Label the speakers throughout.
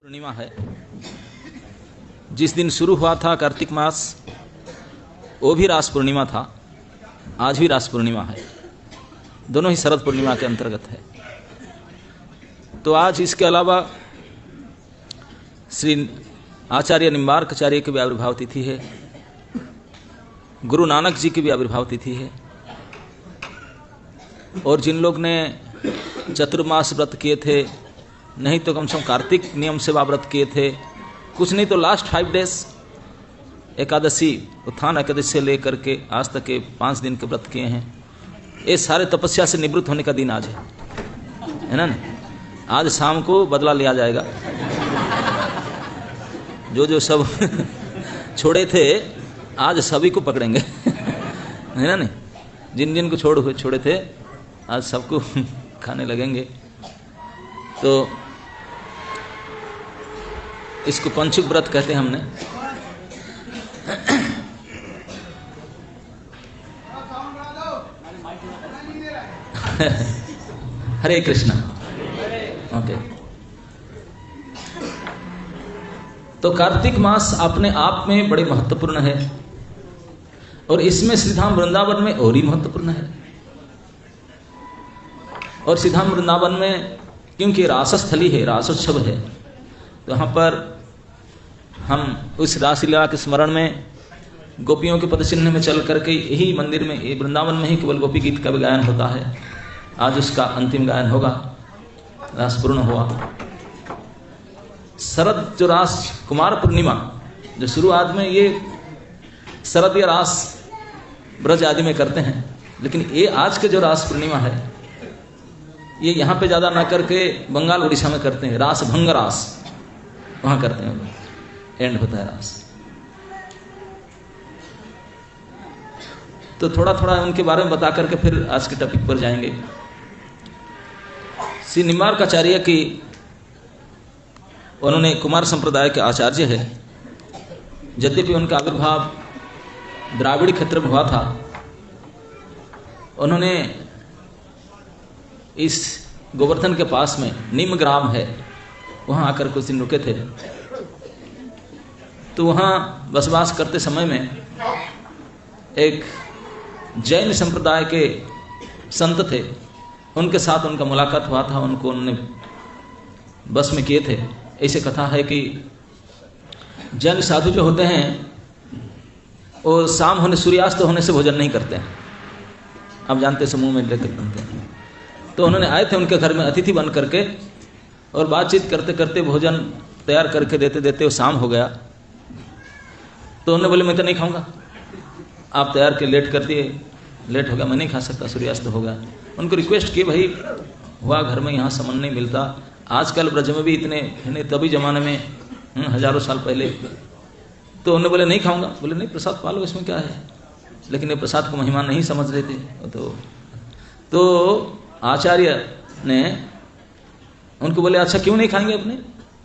Speaker 1: पूर्णिमा है। जिस दिन शुरू हुआ था कार्तिक मास वो भी रास पूर्णिमा था, आज भी रास पूर्णिमा है। दोनों ही शरद पूर्णिमा के अंतर्गत है। तो आज इसके अलावा श्री आचार्य निम्बार्काचार्य की भी आविर्भाव तिथि है, गुरु नानक जी की भी आविर्भाव तिथि है। और जिन लोग ने चतुर्मास व्रत किए थे, नहीं तो कम से कम कार्तिक नियम से व्रत किए थे, कुछ नहीं तो लास्ट 5 डेज एकादशी उत्थान एकादशी से लेकर के आज तक के 5 दिन के व्रत किए हैं, ये सारे तपस्या से निवृत्त होने का दिन आज है ना। आज शाम को बदला लिया जाएगा। जो जो सब छोड़े थे आज सभी को पकड़ेंगे है ना। नहीं, जिन जिन को छोड़े थे आज सबको खाने लगेंगे। तो इसको पंचुक व्रत कहते हैं हमने। हरे कृष्णा। ओके। तो कार्तिक मास अपने आप में बड़े महत्वपूर्ण है और इसमें श्रीधाम वृंदावन में और ही महत्वपूर्ण है। और श्रीधाम वृंदावन में क्योंकि रासस्थली है, रासोत्सव है, तो यहाँ पर हम उस रासलीला के स्मरण में गोपियों के पदचिन्ह में चल करके यही मंदिर में, ये वृंदावन में ही केवल गोपी गीत का भी गायन होता है। आज उसका अंतिम गायन होगा, रास पूर्ण हुआ। शरद जो रास कुमार पूर्णिमा जो शुरुआत में ये शरद या रास ब्रज आदि में करते हैं, लेकिन ये आज के जो रास पूर्णिमा है ये यहाँ पे ज़्यादा ना करके बंगाल उड़ीसा में करते हैं। रास भंग रास वहाँ करते हैं, एंड होता है रास। तो थोड़ा थोड़ा उनके बारे में बता करके फिर आज के टॉपिक पर जाएंगे। श्री निम्बार्काचार्य की, उन्होंने कुमार संप्रदाय के आचार्य है। यद्यपि उनका आविर्भाव द्राविड़ क्षेत्र में हुआ था, उन्होंने इस गोवर्धन के पास में निम्न ग्राम है, वहाँ आकर कुछ दिन रुके थे। तो वहाँ बसवास करते समय में एक जैन संप्रदाय के संत थे, उनके साथ उनका मुलाकात हुआ था। उनको उन्होंने बस में किए थे। ऐसे कथा है कि जैन साधु जो होते हैं वो शाम होने, सूर्यास्त होने से भोजन नहीं करते हैं। आप जानते समूह में लेकर बनते हैं। तो उन्होंने आए थे उनके घर में अतिथि बन करके, और बातचीत करते करते भोजन तैयार करके देते देते वो शाम हो गया। तो उन्होंने बोले मैं तो नहीं खाऊंगा, आप तैयार के लेट कर दिए, लेट हो गया, मैं नहीं खा सकता, सूर्यास्त हो गया। उनको रिक्वेस्ट की, भाई हुआ घर में यहाँ समन नहीं मिलता, आजकल ब्रज में भी इतने नहीं, तभी जमाने में हजारों साल पहले। तो उन्होंने बोले नहीं खाऊंगा। बोले नहीं, प्रसाद पालो, इसमें क्या है। लेकिन ये प्रसाद को महिमा नहीं समझ रहे थे। तो आचार्य ने उनको बोले अच्छा क्यों नहीं खाएंगे अपने,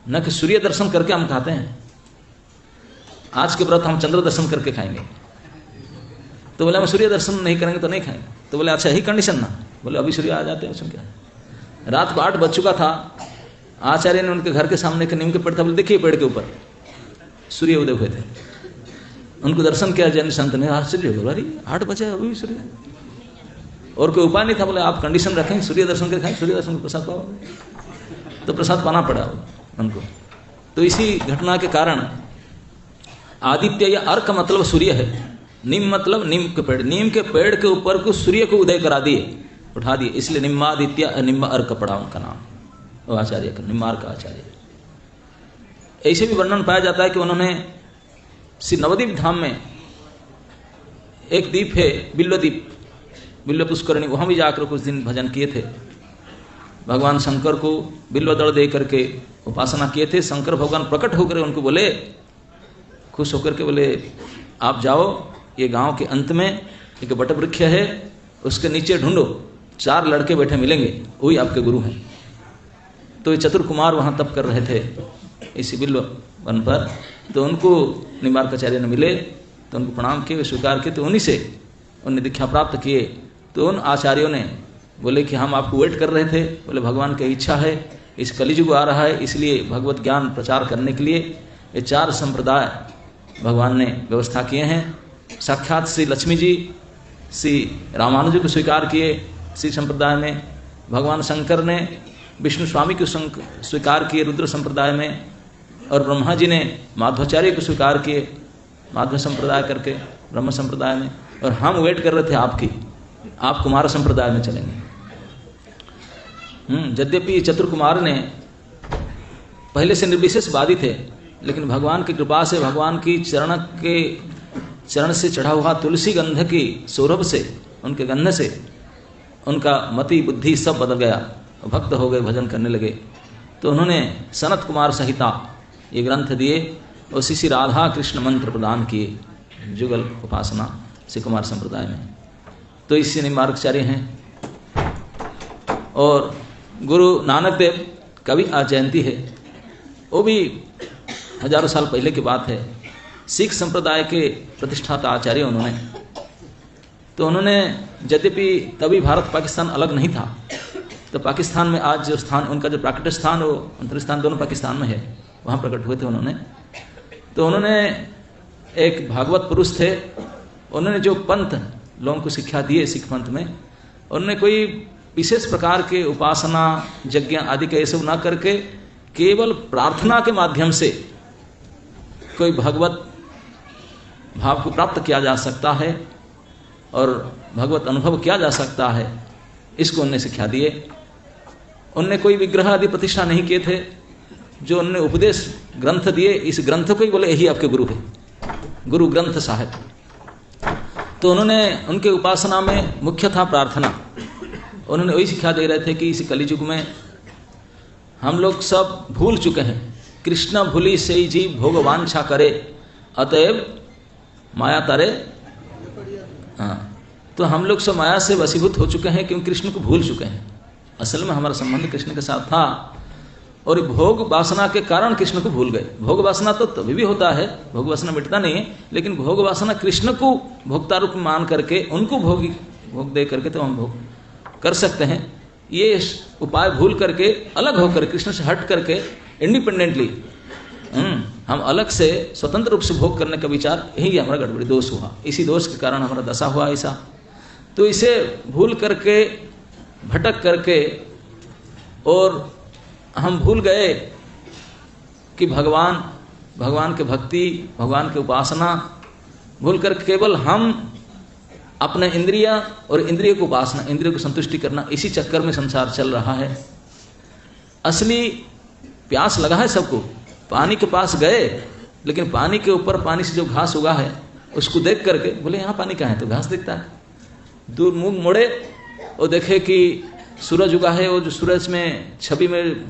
Speaker 1: न कि सूर्य दर्शन करके हम खाते हैं, आज के व्रत हम चंद्र दर्शन करके खाएंगे। तो बोले हम सूर्य दर्शन नहीं करेंगे तो नहीं खाएंगे। तो बोले अच्छा यही कंडीशन ना। बोले अभी सूर्य आ जाते हैं, उसमें क्या है। रात को 8 बज चुका था। आचार्य ने उनके घर के सामने के नीम के पेड़ था, बोले देखिए पेड़ के ऊपर सूर्य उदय हुए थे। उनको दर्शन किया जैन संत ने, आश्चर्य हो, अरे 8 बजे अभी भी सूर्य। और कोई उपाय नहीं था। बोले आप कंडीशन रखें, सूर्य दर्शन के खाएं, सूर्य दर्शन के प्रसाद पाओगे। तो प्रसाद पाना पड़ा उनको। तो इसी घटना के कारण आदित्य या अर्क मतलब सूर्य है, नीम मतलब नीम के पेड़, नीम के पेड़ के ऊपर को सूर्य को उदय करा दिए, उठा दिए, इसलिए निम्बादित्य निम्ब अर्क पड़ा उनका नाम, वो आचार्य का, निम्बार्क आचार्य। ऐसे भी वर्णन पाया जाता है कि उन्होंने श्री नवद्वीप धाम में एक द्वीप है बिल्वद्वीप, बिल्व पुष्करणी, वहाँ भी जाकर कुछ दिन भजन किए थे। भगवान शंकर को बिल्व दल दे करके उपासना किए थे। शंकर भगवान प्रकट होकर उनको बोले, खुश होकर के बोले आप जाओ, ये गांव के अंत में एक बट वृक्ष है, उसके नीचे ढूंढो, 4 लड़के बैठे मिलेंगे, वही आपके गुरु हैं। तो ये चतुर कुमार वहाँ तप कर रहे थे इसी बिल्व वन पर। तो उनको निम्बार्काचार्य ने मिले, तो उनको प्रणाम किए, स्वीकार किए। तो उन्हीं से उन्हें दीक्षा प्राप्त किए। तो उन आचार्यों ने बोले कि हम आपको वेट कर रहे थे। बोले भगवान की इच्छा है इस कलियुग आ रहा है, इसलिए भगवत ज्ञान प्रचार करने के लिए ये 4 संप्रदाय भगवान ने व्यवस्था किए हैं। साक्षात श्री लक्ष्मी जी श्री रामानुज को स्वीकार किए श्री संप्रदाय में, भगवान शंकर ने विष्णु स्वामी को स्वीकार किए रुद्र संप्रदाय में, और ब्रह्मा जी ने माध्वाचार्य को स्वीकार किए माध्व संप्रदाय करके ब्रह्म संप्रदाय में, और हम वेट कर रहे थे आपकी, आप कुमार संप्रदाय में चलेंगे। यद्यपि चतुर्कुमार ने पहले से निर्विशेषवादी थे, लेकिन भगवान की कृपा से, भगवान की चरण से चढ़ा हुआ तुलसी गंध की सौरभ से, उनके गंध से उनका मति बुद्धि सब बदल गया, भक्त हो गए, भजन करने लगे। तो उन्होंने सनत कुमार संहिता ये ग्रंथ दिए और श्री राधा कृष्ण मंत्र प्रदान किए, जुगल उपासना श्री कुमार संप्रदाय में। तो इसी निम्बार्कचार्य हैं। और गुरु नानक देव का भी आज जयंती है, वो भी हजारों साल पहले की बात है। सिख संप्रदाय के प्रतिष्ठाता आचार्य उन्होंने, तो उन्होंने यद्यपि तभी भारत पाकिस्तान अलग नहीं था, तो पाकिस्तान में आज जो स्थान उनका, जो प्राकट स्थान वो अंतर स्थान दोनों पाकिस्तान में है, वहाँ प्रकट हुए थे उन्होंने। तो उन्होंने एक भागवत पुरुष थे, उन्होंने जो पंथ लोगों को शिक्षा दिए सिख पंथ में, उन्होंने कोई विशेष प्रकार के उपासना यज्ञ आदि के ये सब ना करके केवल प्रार्थना के माध्यम से कोई भगवत भाव को प्राप्त किया जा सकता है और भगवत अनुभव किया जा सकता है, इसको उन्होंने शिक्षा दिए। उनने कोई विग्रह आदि प्रतिष्ठा नहीं किए थे, जो उन्होंने उपदेश ग्रंथ दिए, इस ग्रंथ को ही बोले यही आपके गुरु है, गुरु ग्रंथ साहिब। तो उन्होंने उनके उपासना में मुख्य था प्रार्थना। उन्होंने वही शिक्षा दे रहे थे कि इस कलियुग में हम लोग सब भूल चुके हैं, कृष्ण भूली से ही जीव भोग वांछा करे, अतएव माया तारे। हाँ, तो हम लोग सब माया से वशीभूत हो चुके हैं, क्योंकि कृष्ण को भूल चुके हैं। असल में हमारा संबंध कृष्ण के साथ था, और भोग वासना के कारण कृष्ण को भूल गए। भोग वासना तो तभी भी होता है, भोग वासना मिटता नहीं है, लेकिन भोग वासना कृष्ण को भोक्ता रूप मान करके, उनको भोग दे करके तो हम भोग कर सकते हैं। ये उपाय भूल करके, अलग होकर, कृष्ण से हट करके, इंडिपेंडेंटली हम अलग से स्वतंत्र रूप से भोग करने का विचार, यही हमारा गड़बड़ी दोष हुआ। इसी दोष के कारण हमारा दशा हुआ ऐसा। तो इसे भूल करके, भटक करके, और हम भूल गए कि भगवान के भक्ति, भगवान के उपासना भूल कर केवल हम अपने इंद्रिया और इंद्रिय को उपासना, इंद्रिय को संतुष्टि करना, इसी चक्कर में संसार चल रहा है। असली प्यास लगा है सबको, पानी के पास गए, लेकिन पानी के ऊपर, पानी से जो घास उगा है उसको देख करके बोले यहाँ पानी कहाँ है, तो घास दिखता है। दूर मुंह मोड़े और देखे कि सूरज उगा है, और जो सूरज में छवि में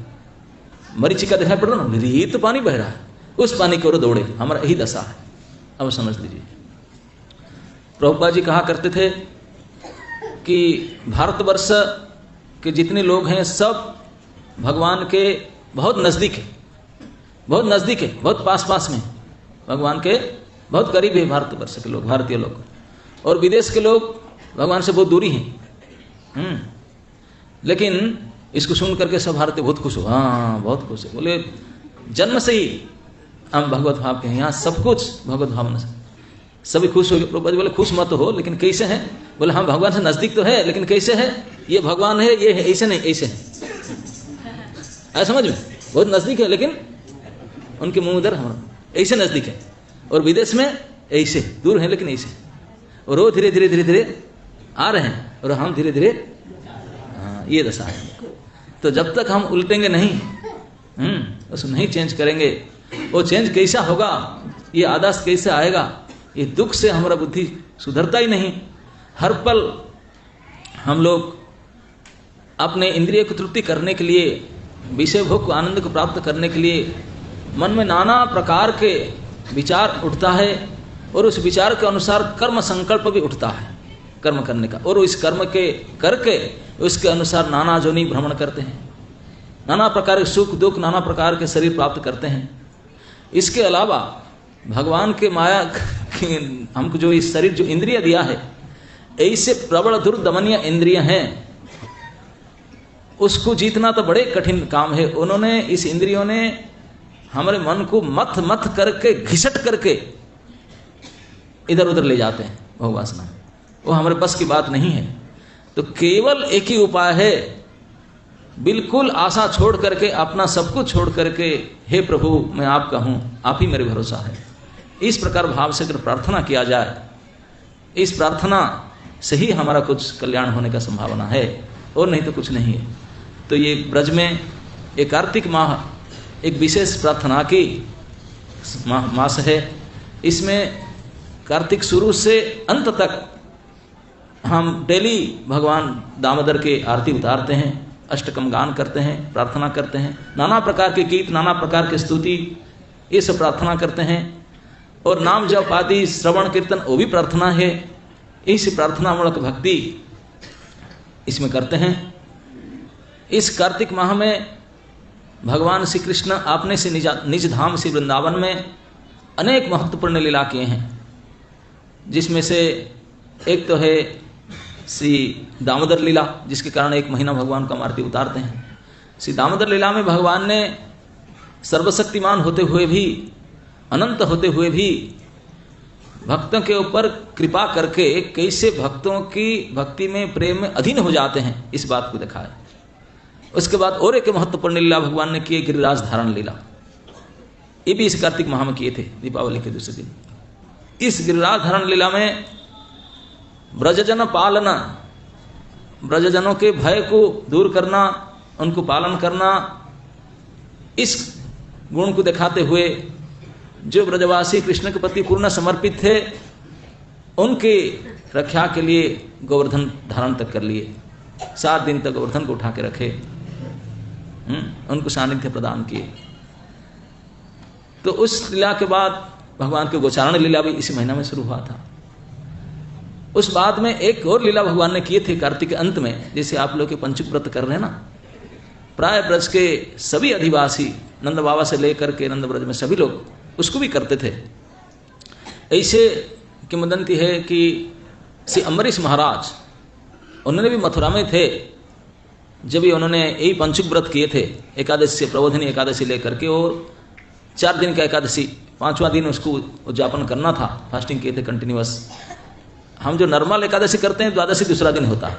Speaker 1: मरीचिका दिखाई पड़ रहा ना, ये तो पानी बह रहा है, उस पानी की ओर दौड़े। हमारा यही दशा है, अब समझ लीजिए। प्रभुपाद जी कहा करते थे कि भारतवर्ष के जितने लोग हैं सब भगवान के बहुत नज़दीक है, बहुत नज़दीक है, बहुत पास में, भगवान के बहुत करीब है भारतवर्ष के लोग, भारतीय लोग। और विदेश के लोग भगवान से बहुत दूरी हैं। लेकिन इसको सुन करके सब भारतीय बहुत खुश हो, हाँ बहुत खुश है, बोले जन्म से ही हम भगवत भाव के हैं, यहाँ सब कुछ भगवत भावना से सभी खुश हो गए। प्रभुपाद बोले खुश मत हो, लेकिन कैसे हैं? बोले हम भगवान से नजदीक तो है, लेकिन कैसे है? ये भगवान है, ये है, ऐसे नहीं, ऐसे है। ऐसा समझ में, बहुत नजदीक है, लेकिन उनके मुंह उधर, हमारा ऐसे नजदीक है, और विदेश में ऐसे दूर है, लेकिन ऐसे। और वो धीरे धीरे धीरे धीरे आ रहे हैं, और हम धीरे धीरे, हाँ ये दशा है। तो जब तक हम उल्टेंगे नहीं, उसको नहीं चेंज करेंगे, वो चेंज कैसा होगा, ये आदर्श कैसे आएगा? ये दुख से हमारा बुद्धि सुधरता ही नहीं। हर पल हम लोग अपने इंद्रिय को तृप्ति करने के लिए, विषय भोग को, आनंद को प्राप्त करने के लिए मन में नाना प्रकार के विचार उठता है, और उस विचार के अनुसार कर्म संकल्प भी उठता है कर्म करने का, और इस कर्म के करके उसके अनुसार नाना जोनि भ्रमण करते हैं, नाना प्रकार के सुख दुख, नाना प्रकार के शरीर प्राप्त करते हैं। इसके अलावा भगवान के माया हमको जो इस शरीर, जो इंद्रिय दिया है, ऐसे प्रबल दुर्दमनीय इंद्रिय हैं उसको जीतना तो बड़े कठिन काम है। उन्होंने, इस इंद्रियों ने हमारे मन को मथ मथ करके, घिसट करके इधर उधर ले जाते हैं भोग वासना। वो हमारे बस की बात नहीं है। तो केवल एक ही उपाय है, बिल्कुल आशा छोड़ करके, अपना सब कुछ छोड़ करके, हे प्रभु मैं आपका हूँ, आप ही मेरे भरोसा है। इस प्रकार भाव से अगर प्रार्थना किया जाए, इस प्रार्थना से ही हमारा कुछ कल्याण होने का संभावना है, और नहीं तो कुछ नहीं है। तो ये ब्रज में एक कार्तिक माह एक विशेष प्रार्थना की मास है। इसमें कार्तिक शुरू से अंत तक हम डेली भगवान दामोदर के आरती उतारते हैं, अष्टकम गान करते हैं, प्रार्थना करते हैं, नाना प्रकार के गीत, नाना प्रकार की स्तुति, ये सब प्रार्थना करते हैं। और नाम जप आदि श्रवण कीर्तन वो भी प्रार्थना है। इस प्रार्थनामूलक भक्ति इसमें करते हैं। इस कार्तिक माह में भगवान श्री कृष्ण आपने से निज धाम से वृंदावन में अनेक महत्वपूर्ण लीला किए हैं, जिसमें से एक तो है श्री दामोदर लीला, जिसके कारण 1 महीना भगवान का आरती उतारते हैं। श्री दामोदर लीला में भगवान ने सर्वशक्तिमान होते हुए भी, अनंत होते हुए भी भक्तों के ऊपर कृपा करके कैसे भक्तों की भक्ति में, प्रेम में अधीन हो जाते हैं, इस बात को दिखाया। उसके बाद और एक महत्वपूर्ण लीला भगवान ने की, गिरिराज धारण लीला। ये भी इस कार्तिक माह में किए थे, दीपावली के दूसरे दिन। इस गिरिराज धारण लीला में ब्रजजन पालना, ब्रजजनों के भय को दूर करना, उनको पालन करना, इस गुण को दिखाते हुए जो ब्रजवासी कृष्ण के प्रति पूर्ण समर्पित थे, उनके रक्षा के लिए गोवर्धन धारण तक कर लिए। 7 दिन तक गोवर्धन को उठा के रखे, उनको सानिध्य प्रदान किए। तो उस लीला के बाद भगवान के गोचारण लीला भी इसी महीना में शुरू हुआ था। उस बाद में एक और लीला भगवान ने किए थे कार्तिक के अंत में, जैसे आप लोग के पंचुक व्रत कर रहे हैं ना, प्राय ब्रज के सभी अधिवासी, नंद बाबा से लेकर के नंद ब्रज में सभी लोग उसको भी करते थे। ऐसे किंवदंती है कि श्री अम्बरीश महाराज, उन्होंने भी मथुरा में थे जब भी उन्होंने यही पंचुक व्रत किए थे, एकादशी से प्रबोधिनी एकादशी लेकर के, और 4 दिन का एकादशी, 5वां दिन उसको उद्यापन करना था, फास्टिंग किए थे कंटिन्यूअस। हम जो नॉर्मल एकादशी करते हैं द्वादशी दूसरा दिन होता है,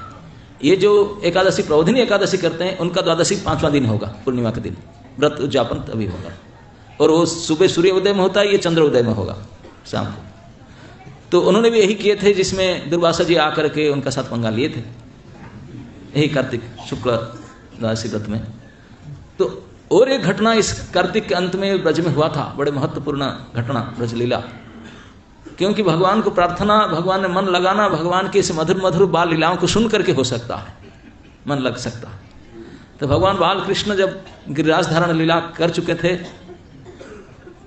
Speaker 1: ये जो एकादशी प्रबोधिनी एकादशी करते हैं उनका द्वादशी 5वां दिन होगा, पूर्णिमा के दिन व्रत उद्यापन तभी होगा। और वो सुबह सूर्य उदय में होता है, ये चंद्र उदय में होगा शाम को। तो उन्होंने भी यही किए थे, जिसमें दुर्वासा जी आकर के उनका साथ पंगा लिए थे, यही कार्तिक शुक्ल द्वादशी व्रत में। तो और एक घटना इस कार्तिक के अंत में ब्रज में हुआ था, बड़े महत्वपूर्ण घटना ब्रज लीला। क्योंकि भगवान को प्रार्थना, भगवान में मन लगाना, भगवान के इस मधुर मधुर बाल लीलाओं को सुन करके हो सकता है, मन लग सकता है। तो भगवान बाल कृष्ण जब गिरिराज धारण लीला कर चुके थे,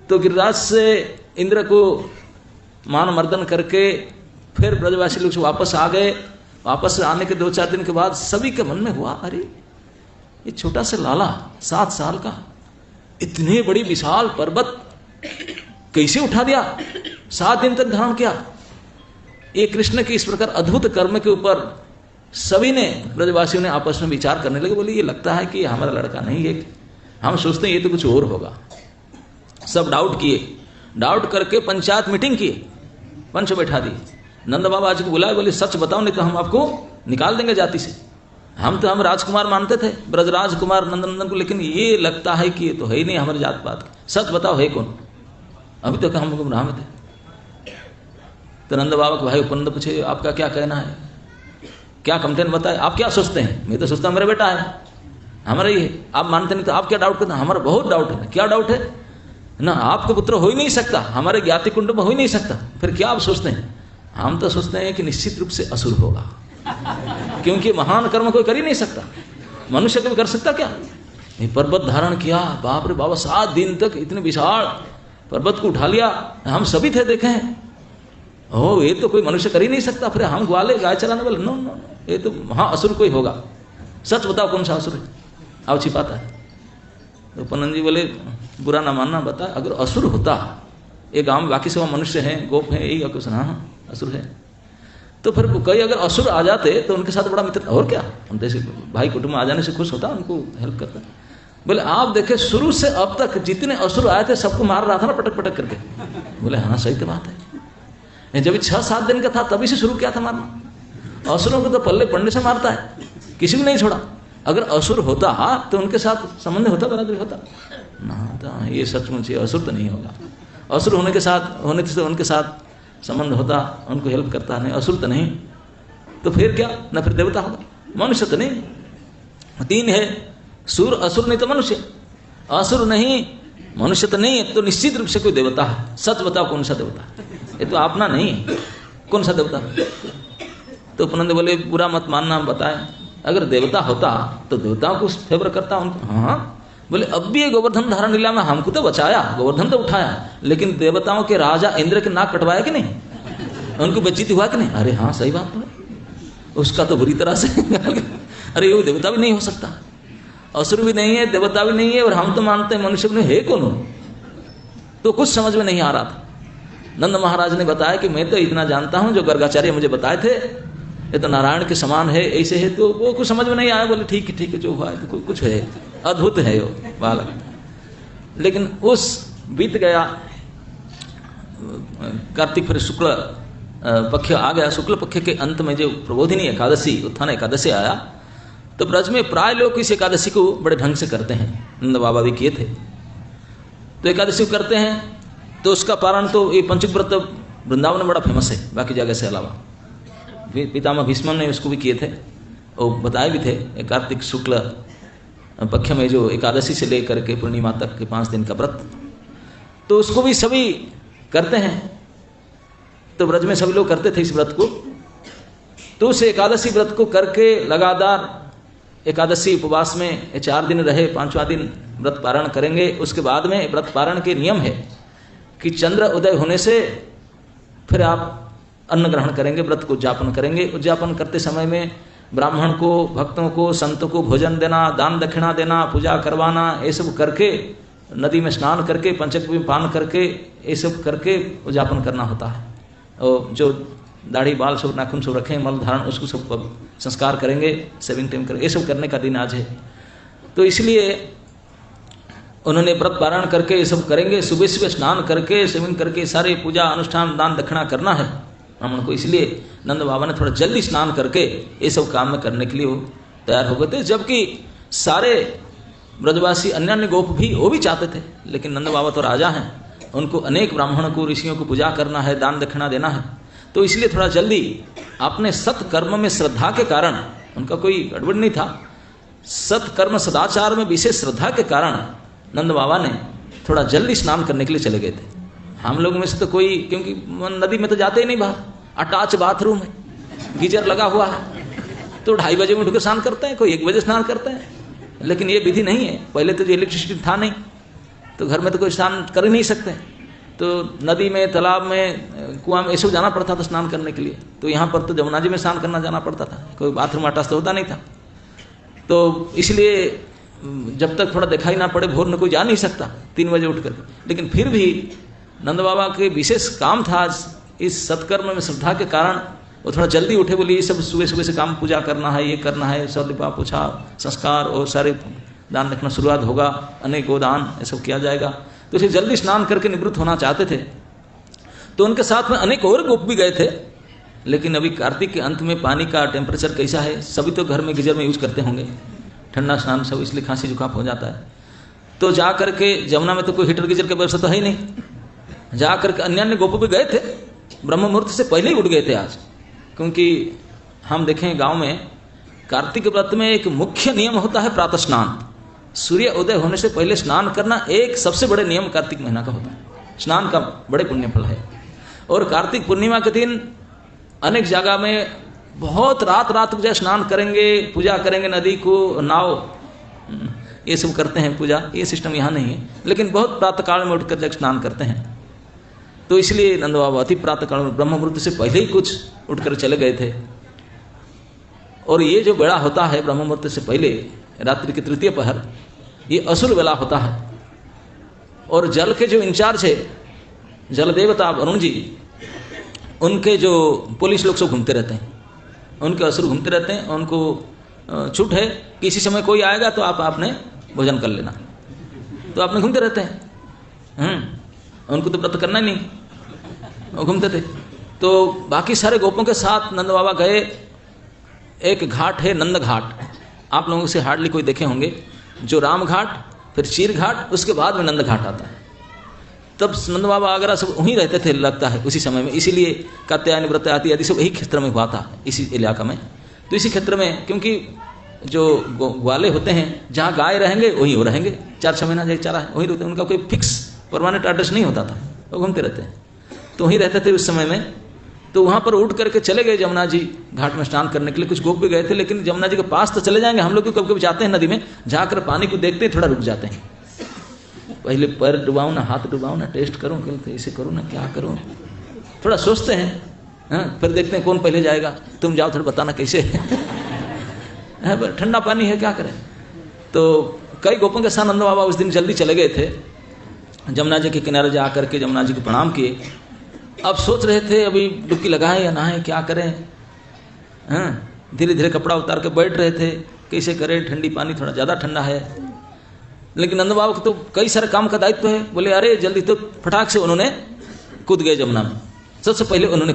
Speaker 1: तो गिरिराज से इंद्र को मान मर्दन करके फिर ब्रजवासी लोग वापस आ गए। वापस आने के 2-4 दिन के बाद सभी के मन में हुआ, अरे ये छोटा सा लाला 7 साल का इतने बड़ी विशाल पर्वत कैसे उठा दिया, 7 दिन तक धारण किया। ये कृष्ण के इस प्रकार अद्भुत कर्म के ऊपर सभी ने, ब्रजवासियों ने आपस में विचार करने लगे। बोले ये लगता है कि हमारा लड़का नहीं है, हम सोचते हैं ये तो कुछ और होगा। सब डाउट किए, डाउट करके पंचायत मीटिंग किए, पंच बैठा दी। नंद बाबा जी को बुलाए, बोले सच बताओ नहीं तो हम आपको निकाल देंगे जाति से। हम राजकुमार मानते थे, ब्रजराज कुमार नंदनंदन को, लेकिन ये लगता है कि ये तो है ही नहीं हमारे जात पात, सच बताओ है कौन। अभी तक हम गुमराह में थे। तो नंद बाबा के भाई उपनंद पूछे, आपका क्या कहना है, क्या कंप्लेन बताए, आप क्या सोचते हैं। मैं तो सोचता मेरा बेटा है, हमारा ही है। आप मानते नहीं तो आप क्या डाउट करते हैं। हमारा बहुत डाउट है। क्या डाउट है ना, आपका पुत्र हो ही नहीं सकता, हमारे ज्ञाति कुंड में हो ही नहीं सकता। फिर क्या आप सोचते हैं। हम तो सोचते हैं कि निश्चित रूप से असुर होगा, क्योंकि महान कर्म कोई कर ही नहीं सकता। मनुष्य कभी कर सकता क्या। ये पर्वत धारण किया, बाप रे बाबा, 7 दिन तक इतने विशाल पर्वत को उठा लिया। हम सभी थे, देखे हैं। ओ ये तो कोई मनुष्य कर ही नहीं सकता। फिर हम ग्वाले गाय चलाने वाले, नो नो, ये तो महाअसुर कोई होगा। सच बताओ कौन सा असुर है, आओ छिपाता है। तो उपनंद जी बोले बुरा ना मानना, बता अगर असुर होता, ये गांव में बाकी सब मनुष्य हैं, गोप हैं, यही कुछ, हाँ असुर है। तो फिर कई अगर असुर आ जाते तो उनके साथ बड़ा मित्र, और क्या, हम जैसे भाई कुटुंब आ जाने से खुश होता, उनको हेल्प करता। बोले आप देखे शुरू से अब तक जितने असुर आए थे सबको मार रहा था ना पटक पटक करके। बोले हाँ सही तो बात है, जब 6-7 दिन का था तभी से शुरू किया था मारना। असुरों को तो पल्ले पड़ने से मारता है, किसी को नहीं छोड़ा। अगर असुर होता तो उनके साथ संबंध होता, बराबरी होता ना, तो ये सचमुच असुर तो नहीं होगा। असुर होने से उनके साथ संबंध होता, उनको हेल्प करता, नहीं असुर तो नहीं, तो फिर क्या, न फिर देवता होगा, मनुष्य तो नहीं। 3 है, सुर असुर नहीं तो मनुष्य, असुर नहीं मनुष्य तो नहीं है, तो निश्चित रूप से कोई देवता है। सच बताओ कौन सा देवता, ये तो अपना नहीं है, कौन सा देवता। तो उपनंद बोले बुरा मत मानना, हम बताए अगर देवता होता तो देवताओं को फेवर करता उनको। हाँ बोले अब भी ये गोवर्धन धारण लीला में हमको तो बचाया, गोवर्धन तो उठाया, लेकिन देवताओं के राजा इंद्र के नाक कटवाया कि नहीं, उनको बेइज्जती हुआ कि नहीं। अरे हाँ सही बात है, उसका तो बुरी तरह से अरे वो देवता भी नहीं हो सकता, असुर भी नहीं है, देवता भी नहीं है, और हम तो मानते हैं मनुष्य में है कौन हो। तो कुछ समझ में नहीं आ रहा था। नंद महाराज ने बताया कि मैं तो इतना जानता हूँ, जो गर्गाचार्य मुझे बताए थे ये तो नारायण के समान है, ऐसे है, तो वो कुछ समझ में नहीं आया। बोले ठीक है जो हुआ है तो कुछ है, अद्भुत है वो बालक। लेकिन उस बीत गया कार्तिक, फिर शुक्ल पक्ष आ गया। शुक्ल पक्ष के अंत में जो प्रबोधिनी एकादशी, उत्थान एकादशी आया, तो ब्रज में प्राय लोग इस एकादशी को बड़े ढंग से करते हैं, नंद बाबा भी किए थे। तो एकादशी को करते हैं, तो उसका पारण तो ये पंचुक व्रत वृंदावन में बड़ा फेमस है, बाकी जगह से अलावा। पितामह भीष्म ने उसको भी किए थे, और बताए भी थे। कार्तिक शुक्ल पक्ष में जो एकादशी से लेकर के पूर्णिमा तक के 5 दिन का व्रत, तो उसको भी सभी करते हैं। तो ब्रज में सभी लोग करते थे इस व्रत को। तो उस एकादशी व्रत को करके लगातार एकादशी उपवास में 4 दिन रहे, 5वां दिन व्रत पारण करेंगे। उसके बाद में व्रत पारण के नियम है कि चंद्र उदय होने से फिर आप अन्न ग्रहण करेंगे, व्रत को उद्यापन करेंगे। उद्यापन करते समय में ब्राह्मण को, भक्तों को, संतों को भोजन देना, दान दक्षिणा देना, पूजा करवाना, ये सब करके, नदी में स्नान करके, पंचक में पान करके, ये सब करके उद्यापन करना होता है। और जो दाढ़ी बाल सब नाखून सब रखें, मल धारण, उसको सब संस्कार करेंगे, सेविंग टाइम करेंगे, ये सब करने का दिन आज है। तो इसलिए उन्होंने व्रत पारण करके ये सब करेंगे। सुबह सुबह स्नान करके, सेविंग करके, सारे पूजा अनुष्ठान दान दक्षिणा करना है ब्राह्मण को। इसलिए नंद बाबा ने थोड़ा जल्दी स्नान करके ये सब काम में करने के लिए वो तैयार हो गए थे। जबकि सारे ब्रजवासी अन्य अन्य गोप भी वो भी चाहते थे, लेकिन नंद बाबा तो राजा हैं, उनको अनेक ब्राह्मणों को, ऋषियों को पूजा करना है, दान दक्षिणा देना है। तो इसलिए थोड़ा जल्दी अपने सत्कर्म में श्रद्धा के कारण, उनका कोई गड़बड़ नहीं था, सत्कर्म सदाचार में विशेष श्रद्धा के कारण नंद बाबा ने थोड़ा जल्दी स्नान करने के लिए चले गए थे। हम लोग में से तो कोई, क्योंकि नदी में तो जाते ही नहीं बाहर, अटैच बाथरूम है, गीजर लगा हुआ है, तो 2:30 बजे में उठ के स्नान करते हैं, कोई 1 बजे स्नान करते हैं। लेकिन ये विधि नहीं है, पहले तो जो इलेक्ट्रिसिटी था नहीं, तो घर में तो कोई स्नान कर ही नहीं सकते, तो नदी में, तालाब में, कुआं में, ऐसे जाना पड़ता था स्नान करने के लिए। तो यहाँ पर तो जमुना जी में स्नान करना जाना पड़ता था, कोई बाथरूम अटैच तो होता नहीं था। तो इसलिए जब तक थोड़ा दिखाई ना पड़े भोर में कोई जा नहीं सकता 3 बजे उठ कर। लेकिन फिर भी नंद बाबा के विशेष काम था, इस सत्कर्म में श्रद्धा के कारण वो थोड़ा जल्दी उठे। बोले ये सब सुबह सुबह से काम, पूजा करना है, ये करना है, सब लिपा पोछा, संस्कार और सारे दान रखना शुरुआत होगा, अनेक गोदान ये सब किया जाएगा। तो इसे जल्दी स्नान करके निवृत्त होना चाहते थे। तो उनके साथ में अनेक और गोप भी गए थे। लेकिन अभी कार्तिक के अंत में पानी का टेम्परेचर कैसा है, सभी तो घर में गीजर में यूज करते होंगे, ठंडा स्नान सब, इसलिए खांसी जुकाम हो जाता है। तो जा करके जमुना में तो कोई हीटर गीजर की व्यवस्था तो है ही नहीं। जा करके अन्य अन्य गोप भी गए थे, ब्रह्म मुहूर्त से पहले ही उठ गए थे आज। क्योंकि हम देखें गांव में कार्तिक व्रत में एक मुख्य नियम होता है प्रातः स्नान। सूर्य उदय होने से पहले स्नान करना एक सबसे बड़े नियम कार्तिक महीना का होता है। स्नान का बड़े पुण्य फल है। और कार्तिक पूर्णिमा के दिन अनेक जगह में बहुत रात तक जो स्नान करेंगे, पूजा करेंगे, नदी को, नाव, ये सब करते हैं पूजा। ये सिस्टम यहाँ नहीं है, लेकिन बहुत प्रातःकाल में उठकर जब स्नान करते हैं। तो इसलिए नंद बाबा अति प्रातःकाल में ब्रह्म मुहूर्त से पहले ही कुछ उठकर चले गए थे। और ये जो बेड़ा होता है ब्रह्म मुहूर्त से पहले, रात्रि के तृतीय पहर, ये असुर बेला होता है। और जल के जो इंचार्ज है, जल देवता वरुण जी, उनके जो पुलिस लोग सब घूमते रहते हैं, उनके असुर घूमते रहते हैं। उनको छूट है कि इसी समय कोई आएगा तो आपने भोजन कर लेना, तो आपने घूमते रहते हैं। उनको तो व्रत करना ही नहीं, वो घूमते थे। तो बाकी सारे गोपों के साथ नंद बाबा गए। एक घाट है नंद घाट, आप लोगों से हार्डली कोई देखे होंगे, जो राम घाट, फिर चीर घाट, उसके बाद में नंद घाट आता है। तब नंद बाबा आगरा सब वहीं रहते थे लगता है उसी समय में, इसीलिए कात्यायनी व्रत आदि सब यही क्षेत्र में हुआ था, इसी इलाका में। तो इसी क्षेत्र में, क्योंकि जो ग्वाले होते हैं जहाँ गाय रहेंगे वहीं वो रहेंगे, 4-6 महीना जहाँ चारा है वहीं रहते हैं, उनका कोई फिक्स परमानेंट एड्रेस नहीं होता था, वो घूमते रहते हैं। तो वहीं रहते थे उस समय में। तो वहाँ पर उठ करके चले गए जमुना जी घाट में स्नान करने के लिए। कुछ गोप भी गए थे, लेकिन जमुना जी के पास तो चले जाएंगे, हम लोग कभी कभी जाते हैं नदी में, जाकर पानी को देखते हैं, थोड़ा रुक जाते हैं, पहले पैर डुबाऊँ ना, हाथ डुबाऊँ ना, टेस्ट करूँ, कैसे करूँ ना, क्या करूँ, थोड़ा सोचते हैं। फिर देखते हैं कौन पहले जाएगा, तुम जाओ, थोड़ा बताना कैसे है, ठंडा पानी है, क्या करें। तो कई गोपों के साथ नंद बाबा उस दिन जल्दी चले गए थे, जमुना जी के किनारे जा करके जमुना जी को प्रणाम किए। अब सोच रहे थे अभी डुबकी लगाएं या नहाएं, क्या करें। धीरे धीरे कपड़ा उतार के बैठ रहे थे, कैसे करें, ठंडी पानी थोड़ा ज़्यादा ठंडा है। लेकिन नंद बाबा को तो कई सारे काम का दायित्व है, बोले अरे जल्दी, तो फटाक से उन्होंने कूद गए जमुना में। सबसे पहले उन्होंने